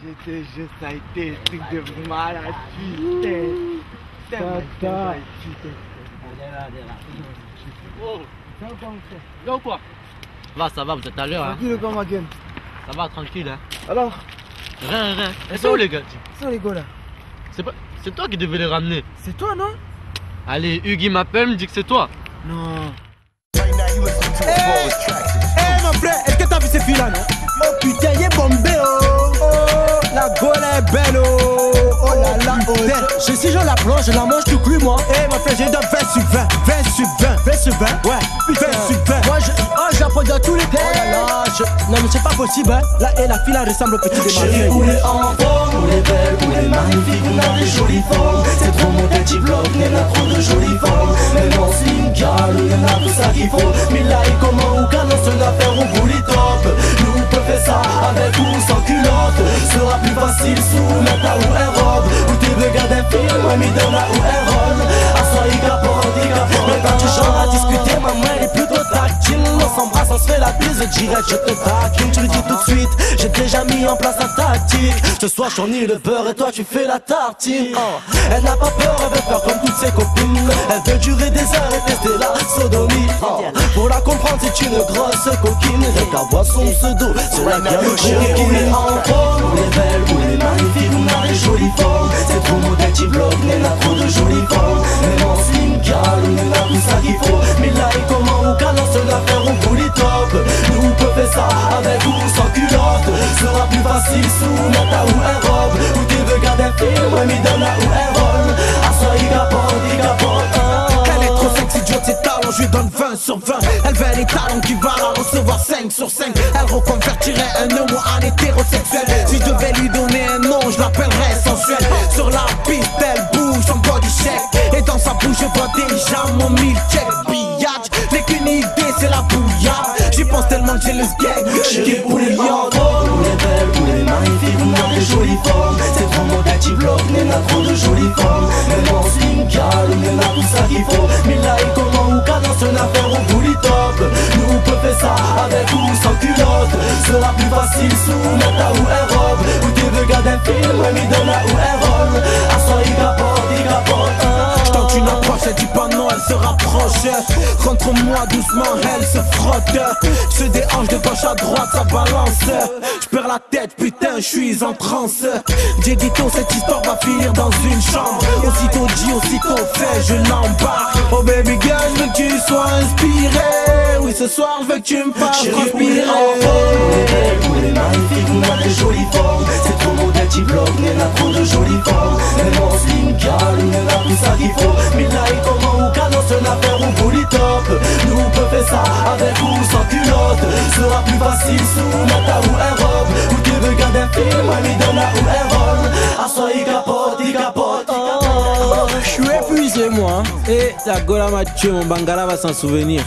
C'était juste, ça a été un truc de malade, putain. Oh, là ou quoi? Ça va, vous êtes à l'heure, hein? Tranquille comme ma gueule. Ça va, tranquille, hein? Alors? Rien. Et c'est où les gars? C'est les gars là. C'est toi qui devais les ramener. C'est toi, non? Allez, Hugues m'appelle, me dit que c'est toi. Non. Hey mon frère, est-ce que t'as vu ces filles là, non? Oh putain, y'a bombé, oh, la gueule est belle, oh là là, oh belle. Je suis genre la planche, je la mange tout cru moi. Hey mon frère, j'ai donne 20 sur 20, 20 sur 20, 20 sur 20, ouais, 20 sur 20. Moi j'apprends dans tous les pays. Oh là là, non mais c'est pas possible, hein. Là, et la fille là ressemble au petit démarré. Chérie, où les enfants, où les belles, où les magnifiques, on a des jolies formes. C'est trop mon petit bloc, mais a trop de jolies formes. Même en slim, gal, y'en a tout ça qu'il faut. Mila et comment ou canon, seule affaire, on vous les top. Nous, on peut faire ça avec ou sans culotte. Sera plus facile sous meta ou un robe. Ou tu regardes un film, moi, mi donne ou un rôle. À soi, il capote. Mais quand tu genre à discuter, ma main est plutôt tactile. On s'embrasse, on se fait la bise, direct, je te taquine. Tu le dis tout de suite, j'ai déjà mis en place la tactique. Ce soir, j'en ai le beurre et toi, tu fais la tartine. Elle n'a pas peur, elle veut faire comme toutes ses copines. Elle veut durer des heures et tester la sodomie. Pour la comprendre, c'est une grosse coquine. Et ta voix son pseudo, c'est la gueule. Chérie, où les enfants, où les belles, où les magnifiques, on a des jolies formes. C'est trop mon petit bloc, mais n'a trop de jolies formes. Même en slim, gal, on a tout ça qu'il faut. Mais là, et comment ou canon, seule affaire, on vous les top. Nous, on peut faire ça avec ou sans culotte. Sera plus facile sous meta ou un robe. Ou tu veux garder un film, ouais, mi donne ou un rôle. À soi, il capote. Elle est trop sexy, Dieu de ses talents, je lui donne 20 sur 20. Elle veut les talents qui va la recevoir 5 sur 5. Elle reconvertirait un homo en hétérosexuel. Si je devais lui donner un nom, je l'appellerais sensuel. Sur la piste, elle bouge son body check. Et dans sa bouche, je vois déjà mon milkshake. Pillage, j'ai qu'une idée, c'est la bouillade. J'y pense tellement que j'ai le sgeg. Chérie, où les enfants, où les belles, où les magnifiques, on a des jolies formes. C'est trop mon petit bloc, mais n'a trop de jolies formes. Même en slim, gal, on a tout ça qu'il faut. Mais là, et comment ou canon, c'est une affaire, on vous les top. Nous, on peut faire ça avec ou sans culotte. Sera plus facile sous meta ou un robe. Ou tu veux garder un film, ouais, mi donne ou un rôle. À soi, il capote. Je tente une approche, elle dit pas non, elle se rapproche. Contre moi doucement, elle se frotte. Je déhanche de gauche à droite, ça balance. Je perds la tête, putain, je suis en transe. J'édito, cette histoire va finir dans une chambre. Aussitôt dit, aussitôt fait, je l'embarque. Oh baby girl, je veux que tu sois inspiré. Oui, ce soir, je veux que tu me fasses transpirer. Où les enfants, où les belles, où les magnifiques, on a des jolies formes. C'est trop mon petit bloc, mais n'a trop de jolies formes. Même en slim, gal, on a tout ça qu'il faut. Mais là, et comment ou canon, c'est une affaire, on vous les top. Nous, on peut faire ça avec ou sans culotte. Sera plus facile sous meta ou un robe. Ou tu veux garder un film, ouais, mi donne ou un rôle. À soi, il capote. Je suis épuisé moi. Et la gola m'a tué, mon bangala va s'en souvenir.